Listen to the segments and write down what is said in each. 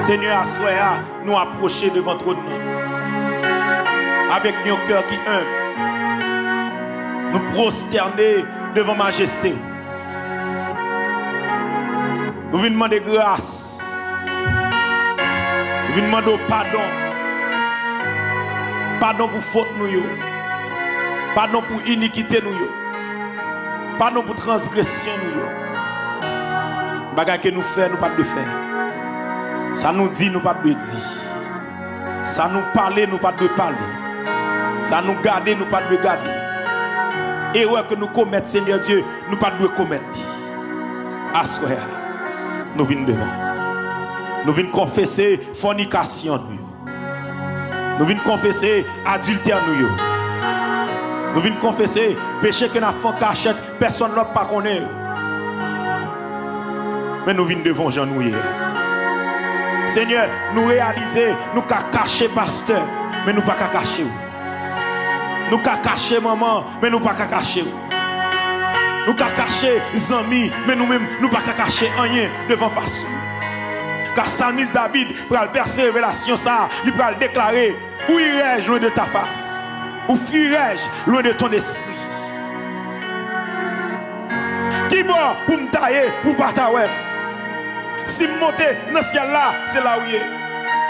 Seigneur, assoya, nous approcher devant ton nom. Avec un cœur qui humble. Nous prosterner devant majesté. Nous venons demander grâce. Nous venons demander pardon. Pardon pour faute nous. Pardon pour iniquité nous. Pardon pour transgression nous. Bagay que nous faisons, nous pas de faire. Ça nous dit, nous pas de dire. Ça nous parle, nous pas de parler. Ça nous garde, nous pas de garder. Erreur que nous commettons, Seigneur Dieu, nous pas de commettre. Assoya, nous venons devant. Nous venons confesser fornication nous. Nous venons confesser adultère nous. Nous venons confesser péché que nous avons fait cachette, personne n'autre pas connaît. Mais nous venons devant Jean nous. Seigneur, nous réaliser, nous qu'à cacher pasteur, mais nous pas qu'à cacher. Nous qu'à cacher maman, mais nous pas qu'à cacher. Nous qu'à cacher amis, mais nous-mêmes, nous pas qu'à cacher rien devant face. Car Psalmiste David, pour le percer révélation ça, il va le déclarer, où irai-je loin de ta face? Où fuirai-je loin de ton esprit? Qui bon pour me tailler, pour pas tailler? Si je monte dans le ciel là, c'est là où il est.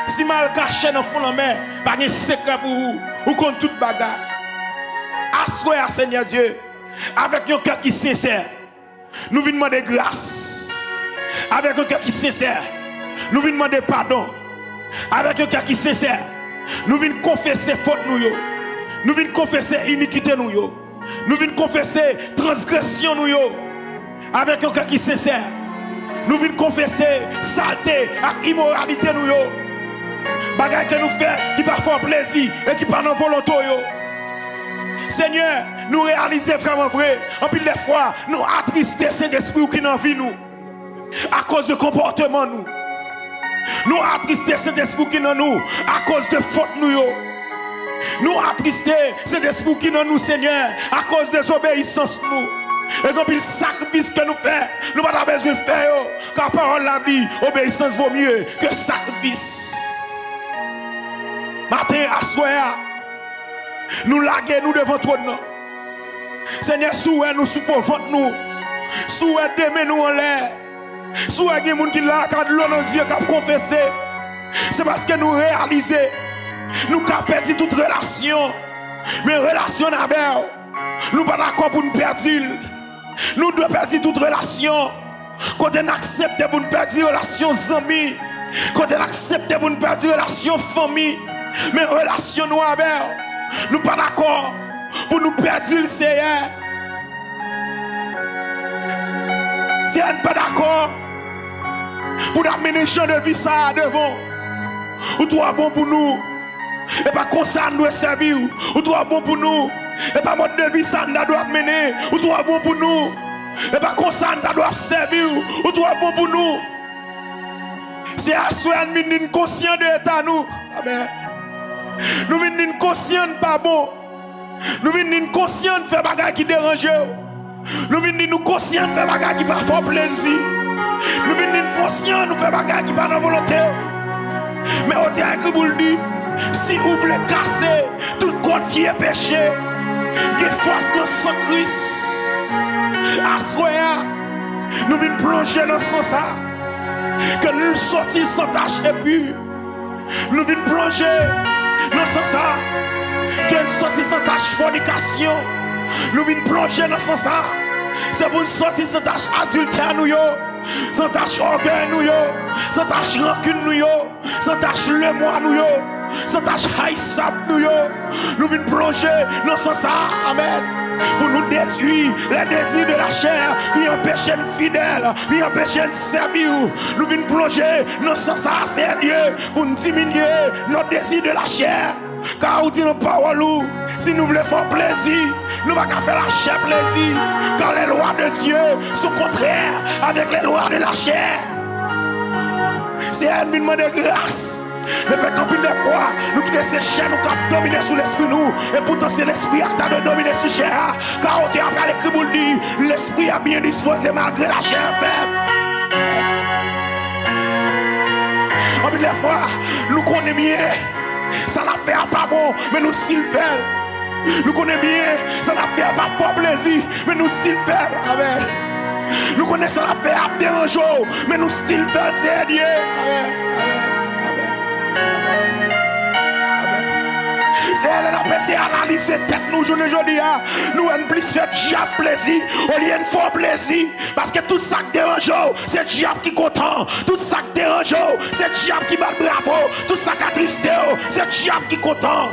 Si je me cache dans le fond de la mer, pas de secret pour vous, ou contre toute bagarre. Assoyez, Seigneur Dieu, avec un cœur qui est sincère, nous venons demander grâce. Avec un cœur qui est sincère, nous venons demander pardon. Avec un cœur qui est sincère, nous venons confesser faute nous. Nous venons confesser iniquité nous. Nous venons confesser transgression nous. Avec un cœur qui est sincère, nous venons confesser saleté et immoralité nous. Bagay que nous faisons qui parfois plaisir et qui par nos volontés. Seigneur, nous réalisons vraiment vrai. En pile des fois, nous attristons cet esprit qui n'en vit nous. À cause de comportement nous. Nous attristons cet esprit qui n'en nous. À cause de faute nous. Nous attristons cet esprit qui n'en nous, Seigneur. À cause des obéissances nous. Et comme il sacrifice que nous faisons, nous n'avons pas besoin de faire. Car la parole l'a dit, obéissance vaut mieux que sacrifice. Matin à soir, nous laguons nous devant ton nom. Seigneur, souhait nous supportons nous. Souhait d'aimer nous en l'air. Souhait des gens qui là, quand l'eau nos yeux qui confessé. C'est parce que nous réalisons, nous avons perdu toute relation. Mais relation avec nous pas d'accord pour nous perdre. Nous devons perdre toute relation. Quand on accepte pour nous perdre relation amis. Quand on accepte pour nous perdre relation famille. Mais relation nous avec nous pas d'accord pour nous perdre le Seigneur. Si on n'est pas d'accord pour amener les gens de vie ça devant. Ou toi bon pour nous. Et pas comme ça nous doit servir. Ou toi bon pour nous. Et pas mode de vie ça nous doit mener. Ou toi bon pour nous. Et pas comme ça nous doit servir. Ou toi bon pour nous. C'est à soi nous conscient de l'état nous. Amen. Nous venons conscients pas bon. Nous venons conscients de faire des choses qui dérangent. Nous venons conscients de faire des choses qui pas fort plaisir. Nous venons conscients de faire des choses qui pas dans volonté. Mais on t'a écrit pour le dire, si vous voulez casser tout code qui est péché, qui force dans son Christ, assoya, nous venons plonger dans son sang, que nous sortions sans tâche et pure. Nous venons plonger dans son sang, que nous sortions sans tâche fornication. Nous venons plonger dans son sang, c'est pour nous sortir sans tâche adultère nous. Sans tâche orgueil nous, sans tâche rancune nous, sans tâche le moi nous, sans tâche haïssable nous venons plonger dans ce sens, amen, pour nous détruire les désirs de la chair qui empêchent de fidèles, qui empêchent de servir. Nous venons plonger dans ce sens, c'est Dieu, pour nous diminuer nos désirs de la chair. Car on dit nos paroles, si nous voulons faire plaisir, nous ne pouvons pas faire la chair plaisir. Car les lois de Dieu sont contraires avec les lois de la chair. C'est un minimum de grâce. Le fait qu'en plus de fois, nous quittons ces chairs, nous qui dominer sous l'esprit nous. Et pourtant c'est l'esprit qui a dominé sur chair. Car on dit après l'écrit pour le dire, l'esprit a bien disposé malgré la chair faible. Combien de fois nous connaissons bien, ça n'a fait pas bon, mais nous still faire. Nous connaissons bien, ça n'a fait pas fort plaisir, mais nous still faire. Amen. Nous connaissons la fait à déranger, mais nous still faire, c'est Dieu. Amen. C'est elle qui a passé à analyser tête nous aujourd'hui. Nous avons plus fait diable plaisir au lieu de fort plaisir. Parce que tout ça qui dérange, c'est diable qui est content. Tout ça qui dérange, c'est diable qui bat bravo. Tout ça qui attristé, c'est diable qui est content.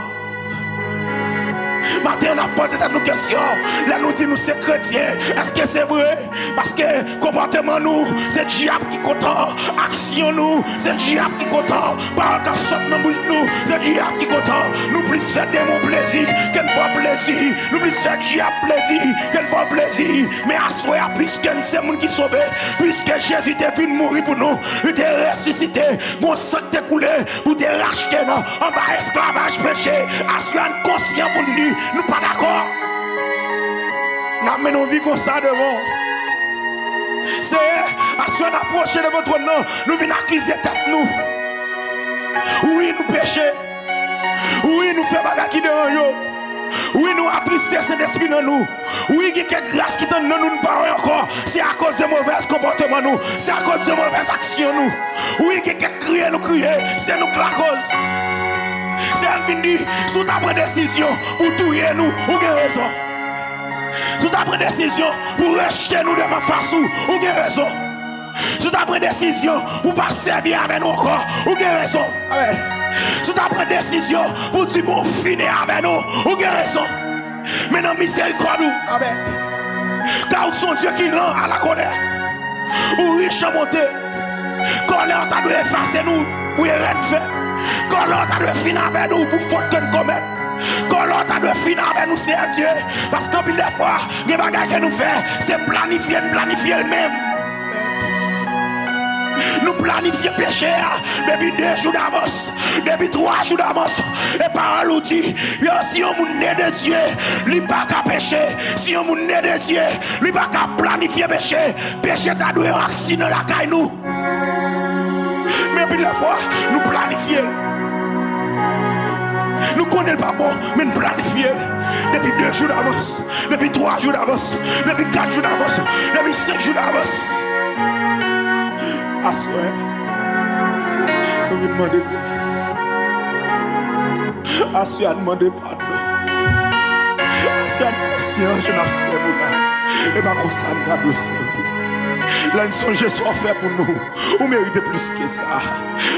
Matin, on a posé cette question. Là, nous disons, nous sommes chrétiens. Est-ce que c'est vrai? Parce que comportement, nous, c'est diable qui est content. Action, nous, c'est diable qui est content. Parole qui sort dans la bouche, nous, c'est diable qui est content. Nous plus faire des mots plaisir qu'elle voit plaisir. Nous plus faire diable plaisir qu'elle voit plaisir. Mais à soi, puisque c'est le monde qui sauve, puisque Jésus est venu mourir pour nous, il est ressuscité, mon sang est coulé pour te racheter en bas esclavage péché. À soi, conscient pour nous. Nous pas d'accord. Nous menons vie comme ça devant. C'est à ce qu'on approche de votre nom, nous venons accuser tête nous. Oui, nous péchons. Oui, nous faisons des choses qui dérangent. Oui, nous attristons cet esprit dans nous. Oui, il y a quelque grâce qui donne nous ne parlons encore. C'est à cause de mauvais comportements nous. C'est à cause de mauvaises actions nous. Oui, il y a quelque crier nous crier. C'est nous la cause. C'est elle qui dit, si tu as pris décision pour tuer nous, ou avez raison. Si tu as pris décision pour rejeter nous devant face ou avez raison. Si tu as pris décision pour passer bien avec nous encore, ou avez raison. Si tu as pris décision pour dire bon finir avec nous, ou avez raison. Maintenant, miséricorde nous. Car son Dieu qui lent à la colère. Ou riche à monter. Colère t'a dû effacer nous, ou rien fait. Quand l'autre a de finir avec nous pour faute que nous commettons. Quand l'autre a de finir avec nous, c'est Dieu. Parce que des fois, les bagages que nous faisons, c'est planifier le même. Nous planifions péché depuis 2 jours d'avance, depuis 3 jours d'avance. Et par l'outil, si on est né de Dieu, il n'y a pas qu'à pécher. Si on est né de Dieu, il n'y a pas qu'à planifier péché. Péché t'a dû raciner la caille nous. Mais puis la fois, nous planifions. Nous connaissons pas bon, mais nous planifions. Depuis 2 jours d'avance, depuis 3 jours d'avance, depuis 4 jours d'avance, depuis 5 jours d'avance. À souhait, nous lui demandons grâce. À souhait, nous demandons pardon. À souhait, conscient, je n'ai servi là. Et pas comme ça, nous avons servi. Là, nous sommes soit fait pour nous. Vous méritez plus que ça.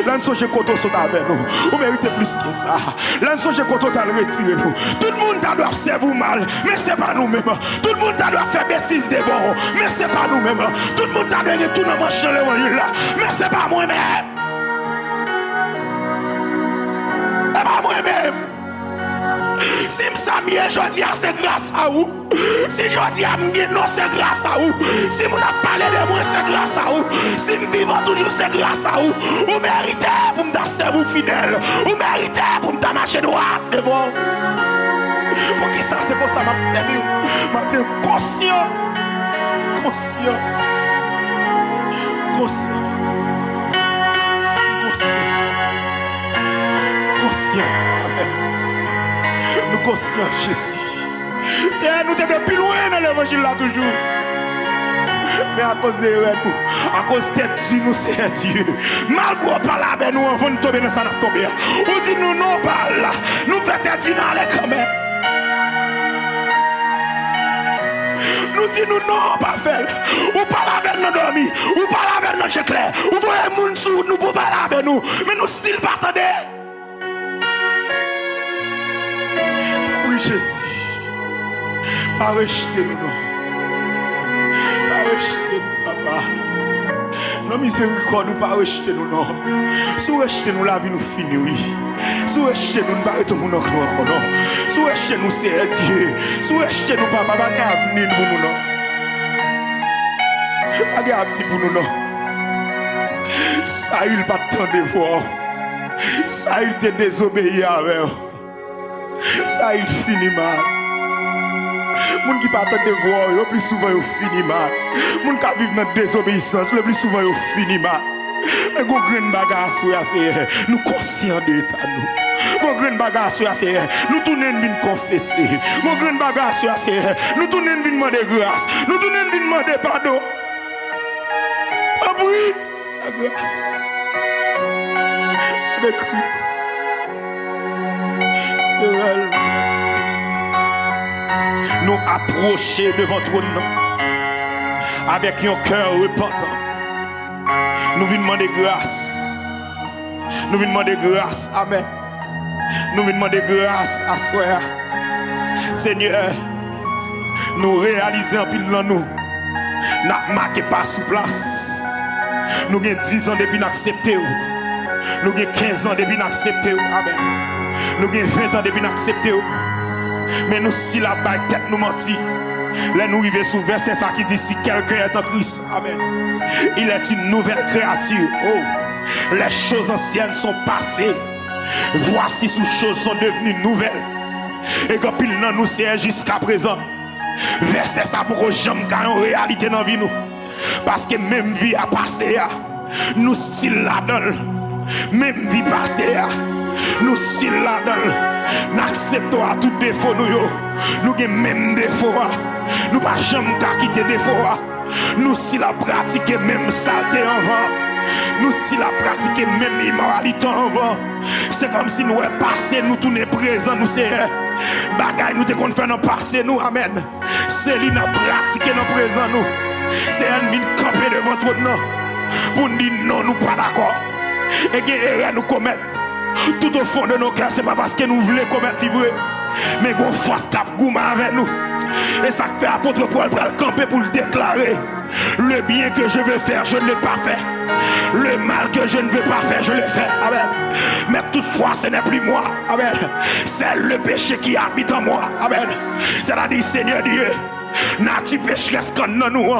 Là, nous sommes quand on sont avec nous. Vous méritez plus que ça. Là, nous sommes quand on t'a retiré nous. Tout le monde doit faire vous mal, mais ce n'est pas nous-mêmes. Tout le monde doit faire bêtises devant, mais ce n'est pas nous-mêmes. Tout le monde doit retourner dans manche dans l'évangile là, mais ce n'est pas moi-même. Ce n'est pas moi-même. Si je dis c'est grâce à vous. Si je dis non, c'est grâce à vous. Si vous avez parlé de moi, c'est grâce à vous. Si nous vivons toujours, c'est grâce à vous. Vous méritez pour me servir fidèle. Vous méritez pour me marcher droit devant. Pour qui ça, c'est comme ça m'a servi. Je suis conscient. Conscient. Conscient. Conscient. Amen. Nous conscients Jésus. C'est nous depuis loin dans l'évangile là toujours. Mais à cause de nous, à cause de Dieu, nous c'est Dieu. Malgré qu'on parle avec nous, on va tomber dans ça, nous tomber. On dit nous non pas là. Nous faisons Dieu dans les quand même. Nous dit nous non pas faire. Ou parle avec nos dormis, ou parle avec nos éclairs, ou voyez moun sous nous pour parler avec nous. Mais nous still pas attendre. Oui Jésus. Pas rejeter nous non. Pas rejeter nous papa. Nos miséricorde nous pas rejeter nous non. Si vous rejetez nous la vie nous finit oui. Si vous rejetez nous ne pas tout le monde encore non. Si vous rejetez nous c'est Dieu. Si vous rejetez nous papa pas qu'à venir pour nous non. Pas pour nous non. Ça il pas tant de voir. Ça il te désobéit avec. Ça il finit mal. Moun qui pas de voir, le plus souvent il finit mal. Moun qui vivent dans la désobéissance, le plus souvent il finit mal. Mais gon grande bagarre c'est nous conscients de l'état nous. Mon grande bagarre c'est nous tourner vinn confesser. Mon grande bagarre c'est nous tourner vinn demander grâce. Nous tourner vinn demander pardon. Abri la grâce. Le cri. Nous approcher devant trône avec un cœur repentant. Nous venons demander grâce. Nous venons demander grâce. Amen. Nous venons demander grâce à soi. Seigneur, nous réalisons en pile dans nous. Nous marqué pas sous place. Nous avons 10 ans depuis nous accepter. Nous avons 15 ans depuis nous accepter. Amen. Nous avons 20 ans depuis nous accepter. Mais nous, si la bague tête nous mentit, là nous arrivons sous verset ça qui dit si quelqu'un est en Christ, amen, il est une nouvelle créature. Oh, les choses anciennes sont passées. Voici ces choses sont devenues nouvelles. Et quand pile dans nous c'est jusqu'à présent. Verset ça pour que j'aime en réalité dans la vie nous. Parce que même vie a passé, nous style là-dedans. Même vie passée, nous style là-dedans. N'acceptons à tout défaut nous. Nous avons même défaut. Nous pas jamais quitter défaut. Nous si la pratiquer même saleté en vent. Nous si la pratiquer même immoralité en vent. C'est comme si nous est passé, nous tourner présent, nous c'est bagaille nous te qu'on fait dans passé nous, amen. C'est lui n'a pratiqué dans présent nous. C'est un vin camper devant toi non. Pour nous dire non, nous pas d'accord. Et que erreur nous commettre. Tout au fond de nos cœurs, c'est pas parce que nous voulons commettre livrer, mais qu'on force cap gouma avec nous. Et ça fait apôtre Paul pour le camper pour le déclarer. Le bien que je veux faire, je ne l'ai pas fait. Le mal que je ne veux pas faire, je l'ai fait. Amen. Mais toutefois, ce n'est plus moi. Amen. C'est le péché qui habite en moi. Amen. C'est-à-dire, Seigneur Dieu, n'a-tu pécheresse qu'en nous.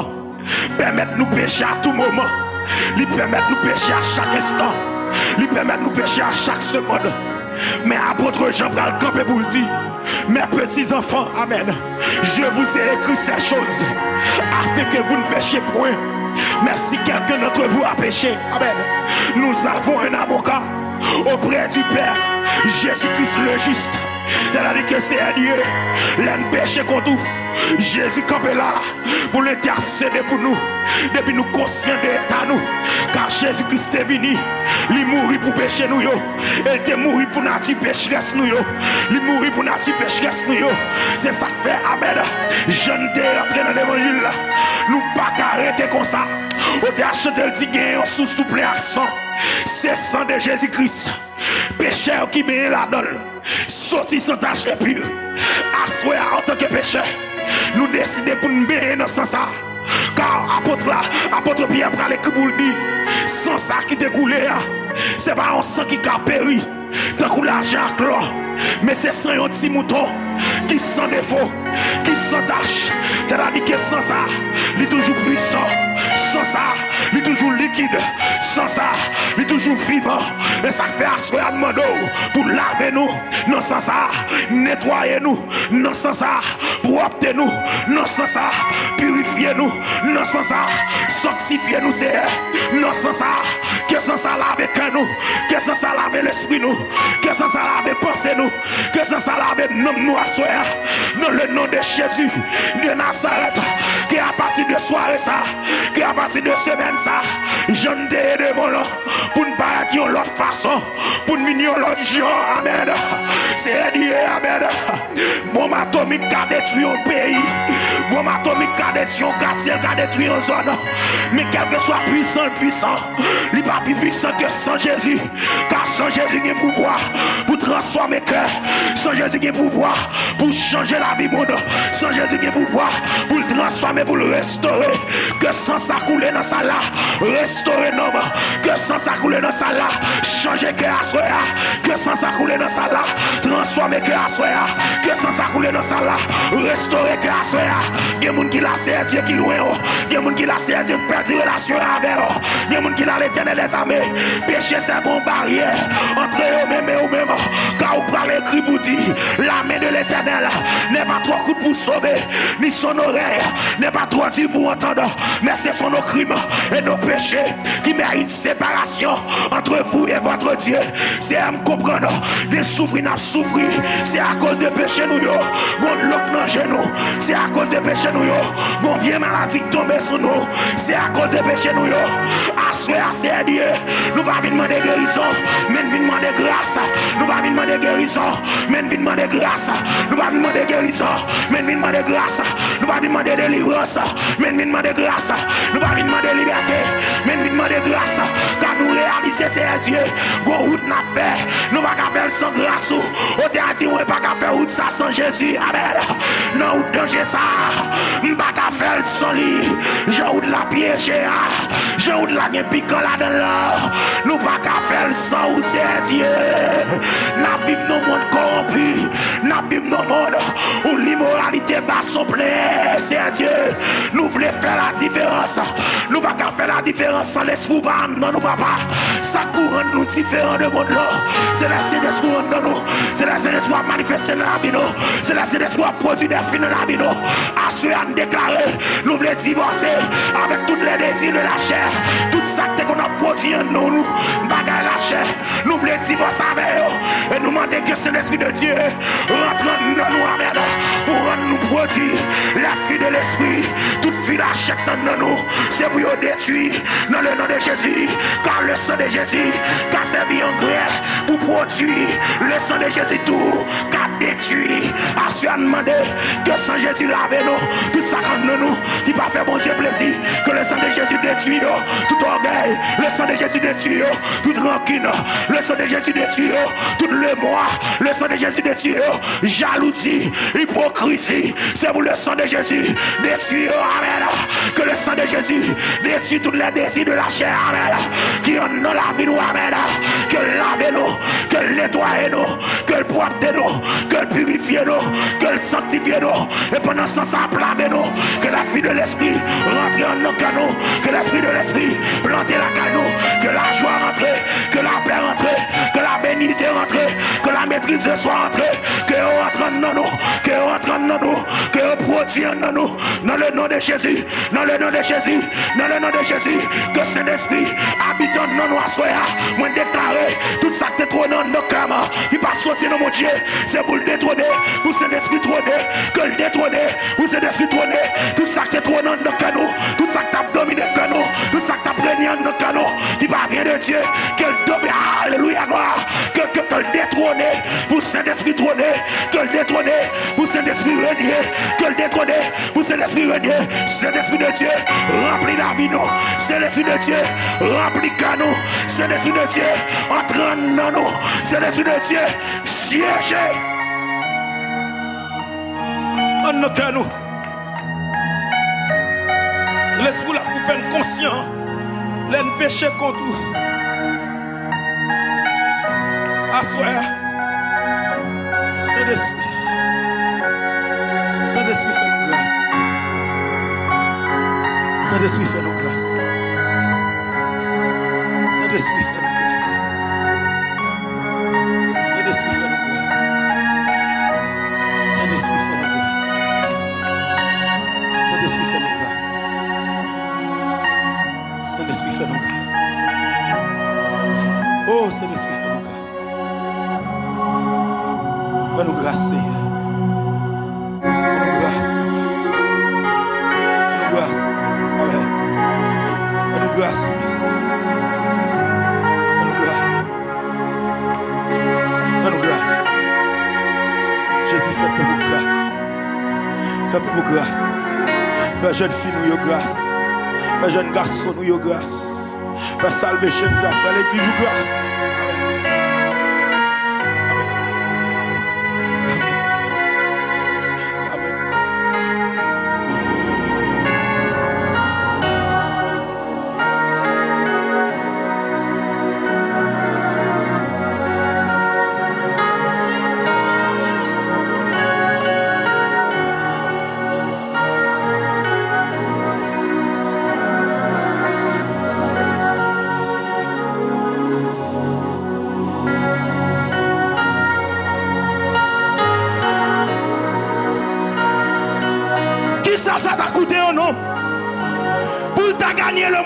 Permette-nous pécher à tout moment. Lui permettre nous pécher à chaque instant. Lui permettre nous pécher à chaque seconde. Mais apôtre Jean pral camper pour le dire. Mes petits enfants, amen. Je vous ai écrit ces choses afin que vous ne péchiez point. Mais si quelqu'un d'entre vous a péché, amen, nous avons un avocat auprès du Père, Jésus-Christ le juste. C'est-à-dire que c'est un Dieu, l'un péché contre nous. Jésus campé là pour l'intercéder pour nous. Depuis nous conscients de l'état nous. Car Jésus-Christ est venu. Il mourit pour pécher nous. Il était mort pour nature pécheresse nous. Il mourit pour nature pécheresse nous. C'est ça que fait amen. Je ne t'ai rentré dans l'évangile là. Nous pas arrêter comme ça. Au théâtre le dit gain sous tout plein accent. C'est sang de Jésus-Christ. Pécheur qui met là-dedans. Sorti sans tâche et pur. Assoyez en tant que pécheur. Nous décidons pour nous bénir dans ce sens. Car apôtre Pierre prend l'écrit pour le dire. Sans ça qui découle, c'est pas un sang qui a péri. Tant que l'argent a clos. Mais c'est sans un petit mouton qui sans défaut, qui sans tâche. C'est-à-dire que sans ça, il est toujours puissant. Sans ça, il est toujours liquide. Sans ça, il est toujours vivant. Et ça fait asseoir demando pour laver nous. Non sans ça, nettoyer nous. Non sans ça, propter nous. Non sans ça, purifier nous. Non sans ça, sanctifier nous. Non sans ça, que sans ça laver que nous. Que sans ça laver l'esprit nous. Que sans ça laver penser nous. Que sans ça laver nom nous asseoir. Dans le nom de Jésus de Nazareth. Que à partir de soirée ça, que à partir de semaine ça, je ne t'ai devant là pour ne pas qui ont l'autre façon, pour ne venir l'autre jour, amen. C'est Dieu, amen. Bombe atomique qui a détruit un pays, bombe atomique qui a détruit un quartier, qui a détruit une zone. Mais quel que soit puissant, le puissant, il n'est pas plus puissant que sans Jésus. Car sans Jésus, il y a pouvoir pour transformer le cœur. Sans Jésus, il y a pouvoir pour changer la vie monde. Sans Jésus, il y a pouvoir pour le transformer, pour le restaurer. Que sans ça couler dans ça là, restaurer l'homme. Que sans ça couler dans ça là, changer cœur à soi. Que sans ça couler dans ça là, transformer que à soya, que sans ça couler dans ça là, restaurer que à soya. Il y a des gens qui l'a c'est Dieu qui loin, il y a des gens qui l'a c'est Dieu qui perd relation avec eux, il y a des gens qui l'a l'Éternel des armées, péché c'est bon barrière entre eux-mêmes et eux-mêmes, car vous parlez écrit pour dire, la main de l'Éternel n'est pas trop courte pour sauver, ni son oreille n'est pas trop dure pour entendre, mais c'est son nos crimes et nos péchés qui méritent séparation entre vous et votre Dieu. C'est à me comprendre, de souffrir, n'a souffrir, c'est à cause des péchés nous, bon l'autre dans genou, c'est à cause des péchés nous, bon vieille maladie tomber sur nous, c'est à cause des péchés nous, à c'est Dieu, nous pas venir demander guérison, mais nous demander grâce, nous pas venir demander guérison, mais nous demander grâce, nous pas venir demander guérison, mais nous demander grâce, nous pas venir demander délivrance, mais nous demander grâce, nous pas venir demander liberté, mais nous demander grâce, car nous réaliser c'est Dieu, go route n'a fait, nous pas qu'à faire sans grâce, au théâtre on pas qu'à faire route ça sans Jésus, amen, non ou danger ça, pas qu'à faire sans lui, j'ai ou de la piège, j'ai ou de la piquant là-dedans, nous pas qu'à faire sans ou c'est Dieu, n'a vivre nos mondes corrompus, n'a vivre nos mondes où l'immoralité bat son plein, c'est Dieu, nous voulons faire la différence, nous pas qu'à faire la différence sans l'esprit, non nous papa, ça courant nous différents de monde là, c'est la Saint-Esprit dans nous, c'est la Saint-Esprit manifester dans la vie, c'est la Saint-Esprit produire des films dans la vie, à ceux à déclarer, nous voulons divorcer avec tous les désirs de la chair, tout ça qu'on a produit en nous, bagaille la chair, nous voulons divorcer avec eux, et nous demander que c'est l'Esprit de Dieu rentre dans nous, amen, pour rendre nous produire la vie de l'Esprit, toute vie la chair dans nous, c'est pour nous détruire dans le nom de Jésus, car le sang de Jésus, car servi en grès pour produire le sang de Jésus tout, car détruit, à ceux à demander que sans Jésus lave nous, tout ça quand nous, qui pas fait bon Dieu plaisir, que le sang de Jésus détruit tout orgueil, le sang de Jésus détruit toute rancune, le sang de Jésus détruit tout le moi, le sang de Jésus détruit jalousie, hypocrisie, c'est pour le sang de Jésus détruit, amen, que le sang de Jésus détruit tous les désirs de la chair, amen, qui en dans la vie nous, amen, que lave nous, que nettoie nous, que le propre nous, que le purifie nous, que le sanctifie nous, et pendant ce temps ça plave nous, que la vie de l'esprit rentre en nos canaux, que l'esprit de l'esprit plante la canou, que la joie rentre, que la paix rentre, que la bénité rentre, que la maîtrise soit rentrée, que on rentre en nous, que on rentre en nous, que on produit en nous, dans le nom de Jésus, dans le nom de Jésus, dans le nom de Jésus, que Saint-Esprit habite en nous à soi, moi déclarer tout ça qui est trop dans nos cœurs, il passe sortir dans mon Dieu, c'est pour le détrôner, pour Saint-Esprit trôner, que le détrôner, pour Saint-Esprit trôner, tout ça qui est trop dans nos canaux, tout ça qui t'a dominé nos canaux, tout ça qui t'a prégné nos canaux, qui va venir de Dieu, que le domine, alléluia, gloire, que le détrôner, pour Saint-Esprit trôner, que le détrôner, pour Saint-Esprit régner, que le détrôner, pour Saint-Esprit régner, Saint-Esprit de Dieu, remplis la vie, nous, Saint-Esprit de Dieu, remplis canou, Saint-Esprit de Dieu, entre dans nous, Saint-Esprit de Dieu, siège en nos canaux. C'est l'esprit là pour faire conscient, l'un péché contre nous. Assoir, Saint-Esprit, Saint-Esprit fait nous grâce, Saint-Esprit fait nous grâce, Saint-Esprit fait nous grâce, Saint-Esprit fait nous grâce, Saint-Esprit fait nous grâce, Saint-Esprit fait nous grâce, Saint-Esprit fait nous grâce, oh Saint-Esprit fait nous grâce. Fais-nous grâce, Seigneur. Fais-nous grâce, Fais-nous grâce. Amen. Fais-nous grâce, Fais-nous grâce. Fais-nous grâce. Jésus, fais pour nous grâce. Fais pour nous grâce. Fais jeune fille nous grâce. Fais jeune garçon nous grâce. Fais salver chez nous grâce. Fais l'église nous grâce.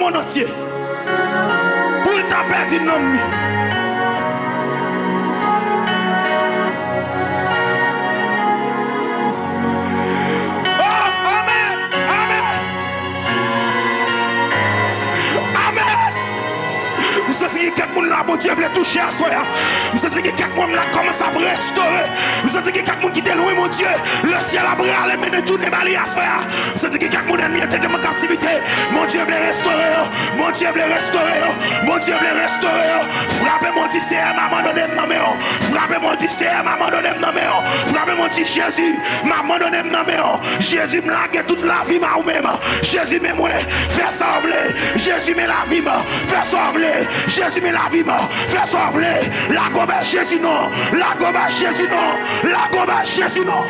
monde entier. Pour le temps perdu non. Je sais que quelqu'un là, bon Dieu, veut toucher à soi. Je sais que quelqu'un là commence à restaurer. Je sais que quelqu'un qui est loin, mon Dieu, le ciel a brûlé, mais tout est balayé à soi. Je sais que quelqu'un ennemi était en captivité. Mon Dieu veut restaurer. Mon Dieu veut restaurer. Mon Dieu veut restaurer. Frappez mon dit c'est maman donné mon nom. Frappez mon dit c'est maman donné mon nom. Frappez mon dit Jésus, maman donné mon nom. Jésus me l'a toute la vie moi-même. Jésus me moi, fais ça oublier. Jésus me la vie, fais ça oublier. Jésus met la vie, fais sortir. La gobe Jésus non. La gobe Jésus non. La gobe Jésus non.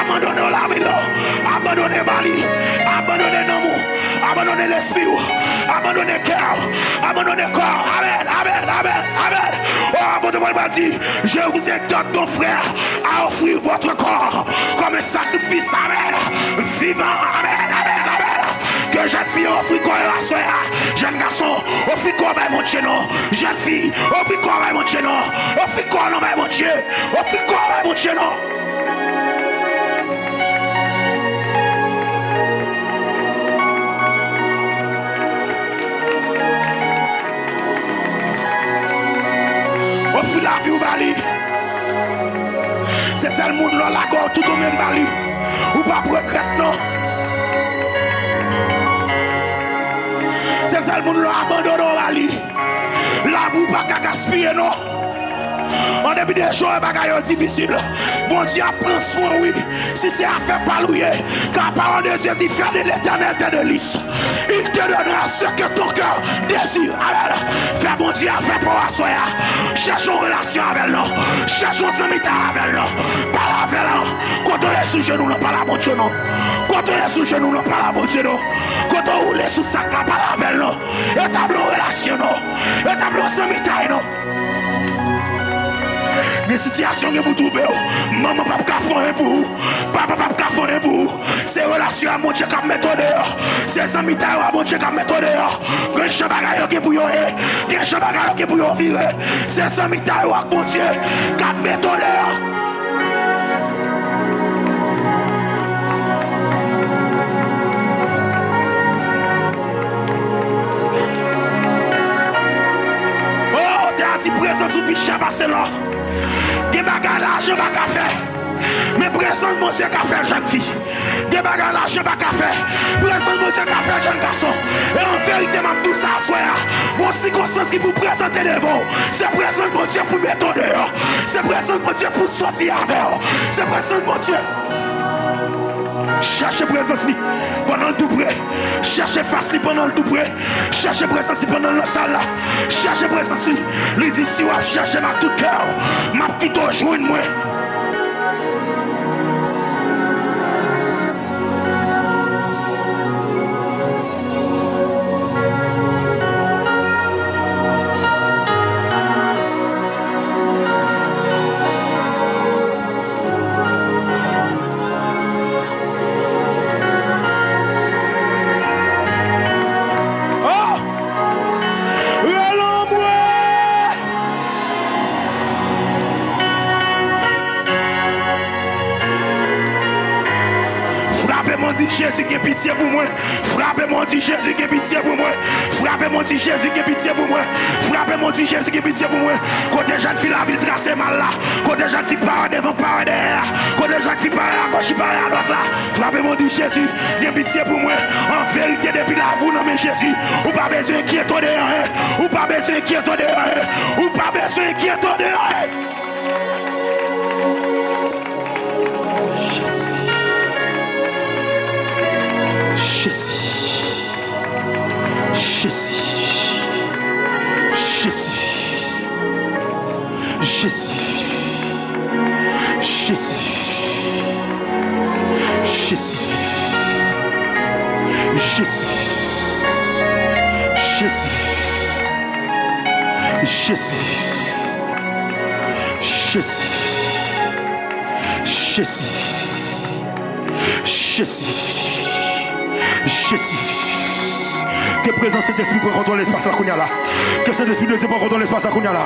Abandonnez la vie, abandonnez Bali, abandonnez l'amour, abandonnez l'esprit, abandonnez le cœur, abandonnez le corps. Amen, amen, amen, amen. Oh, bon Dieu m'a dit, je vous exhorte, mon frère, à offrir votre corps comme un sacrifice, amen, vivant, amen, amen, amen. Que jeune fille offre corps à soi, jeune garçon, offre corps à mon Dieu, non. Jeune fille, offre corps à mon Dieu, non. Offre corps à mon Dieu, offre corps à mon Dieu, non. La vie ou bali. C'est ça le monde là, l'accord tout au même bali. Ou pas regret non. C'est ça le monde là, abandonné au bali. La vie ou pas qu'à gaspiller non. En début des jours, bagaille difficile. Bon Dieu prend soin, oui. Si c'est à faire palouiller, car la parole de Dieu dit faire de l'éternel tes délices. Il te donnera ce que ton cœur désire. Amen. Fais bon Dieu à faire pour soi. Cherchons relation avec nous. Cherchons amitié avec nous. Parle avec nous. Quand on est sous genou, on parle à mon Dieu, non. Quand on est sous genou, on parle à mon Dieu, non. Quand on roule sous sac, on parle avec nous. Établons relation, non. Établons amitié, non. Des situations que vous trouvez, maman pas faire pour vous, papa pas faire pour vous. C'est relations à mon Dieu qui mettent dehors, c'est amis à mon Dieu qui mettent dehors. Que je bagaille qui pour vous, que je bagaille qui pour vous vivre, c'est amis à mon Dieu qui mettent dehors. Oh, t'as dit présence ou piché passer là. Des bagages là, je ne vais pas faire. Mais présence, mon Dieu, qu'a fait jeune fille. Des bagages là, je ne vais pas faire. Présence, mon Dieu, qu'a fait jeune garçon. Et en vérité, même tout ça, soit. Vos circonstances qui vous présentent devant. C'est présence, mon Dieu, pour mettre dehors. C'est présence, mon Dieu, pour sortir avec. C'est présence, mon Dieu. Cherchez présence pendant le tout près. Cherchez face pendant le tout près. Cherchez présence pendant le salle. Cherchez présence. Il dit si vous cherchez dans tout cœur, m'a quitté joindre moi. Jésus qui pitié pour moi. Frappez-moi, dit Jésus qui pitié pour moi. Frappez-moi, dit Jésus qui pitié pour moi. Frappez-moi, dit Jésus qui pitié pour moi. Quand des jeunes filles la ville tracée mal là. Quand des jeunes filles partent devant, partent derrière. Quand des jeunes filles partent à gauche, partent à droite là. Frappez-moi, dit Jésus qui pitié pour moi. En vérité, depuis là, vous nommez Jésus. Ou pas besoin d'inquiéter de rien. Ou pas besoin d'inquiéter de rien. Ou pas besoin d'inquiéter de rien. Que présence cet esprit prend contrôle l'espace là qu'on y a là. Que cet esprit de Dieu prend contrôle l'espace là qu'on y a là.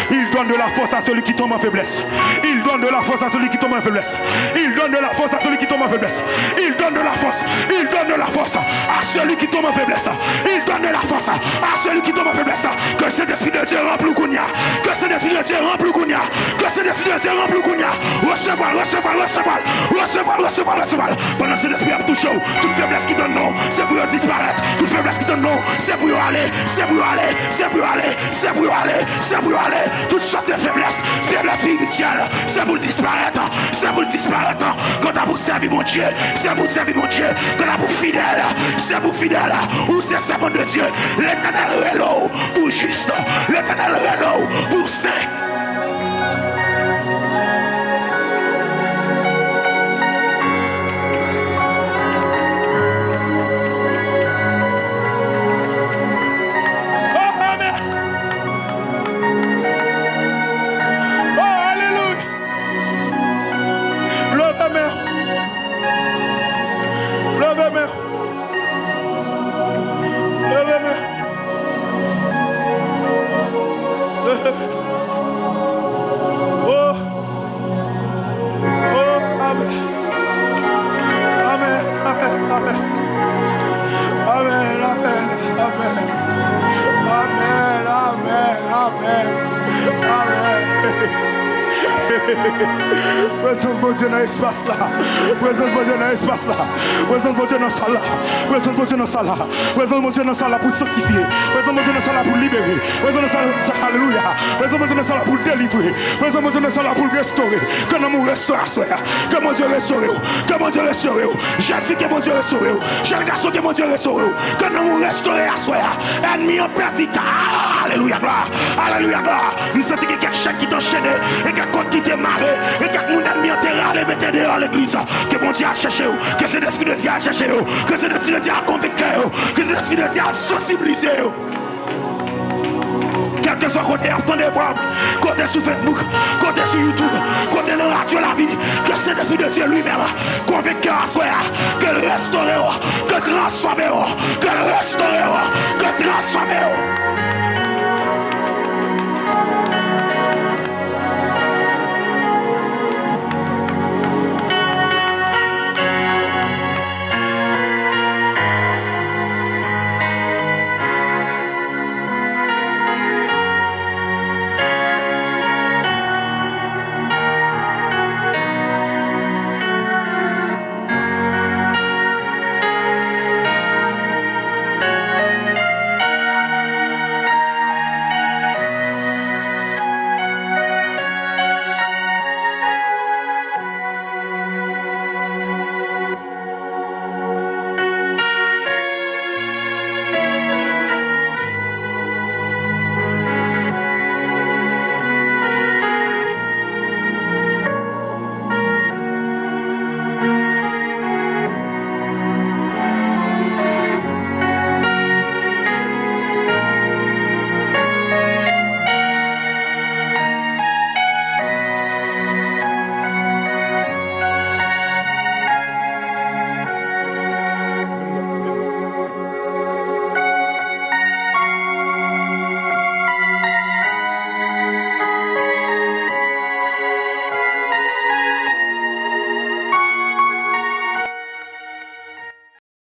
Il donne de la force à celui qui tombe en faiblesse. Il donne de la force à celui qui tombe en faiblesse. Il donne de la force à celui qui tombe en faiblesse. Il donne de la force. Il donne de la force à celui qui tombe en faiblesse. Il donne de la force à celui qui tombe en faiblesse. Que cet esprit de Dieu remplit Kounia. Que cet esprit de Dieu remplit Kounia. Que cet esprit de Dieu remplit Kounia. Recevoir. Pendant cet esprit a touché, toute faiblesse qui donne non, c'est pour disparaître. Toute faiblesse qui donne non, c'est pour aller. Toutes sortes de faiblesses spirituelles, c'est pour disparaître. Quand t'as pour servir mon Dieu, c'est pour servir mon Dieu. Quand t'as pour fidèle, c'est pour fidèle. Ou c'est servant de Dieu. L'éternel est là pour juste. L'éternel est là pour saint. Présence de Dieu dans l'espace là. Présence de Dieu dans l'espace là. Présence de Dieu dans la salle là. Présence de Dieu dans la salle là. Présence de Dieu dans la salle là pour sanctifier. Présence de Dieu dans la salle là pour libérer. Présence de Dieu dans la salle, alléluia. Présence de Dieu dans la salle là pour délivrer. Présence de Dieu dans la salle là pour restaurer. Que mon restaure à soi. Que mon Dieu restaure. Que mon Dieu restaure. Jeune fille que mon Dieu restaure. Jeune garçon que mon Dieu restaure. Que mon restaure à soi. Ennemi en perdu. Alléluia gloire. Alléluia gloire. Nous sentons que quelques chaînes qui t'enchaînent et quelques côtes qui t'émarrent. Et quelques monde ennemi enterré à les mettre dehors l'église. Que mon Dieu a cherché. Que cet esprit de Dieu a cherché. Que cet esprit de Dieu a convaincu. Que cet esprit de Dieu a sensibilisé. Quel que soit côté, attendez voir. Côté sur Facebook, côté sur YouTube, côté dans la radio la vie. Que cet esprit de Dieu lui-même convaincu à soi. Que le restaurer. Que transformer. Que le restaurer. Que transformer.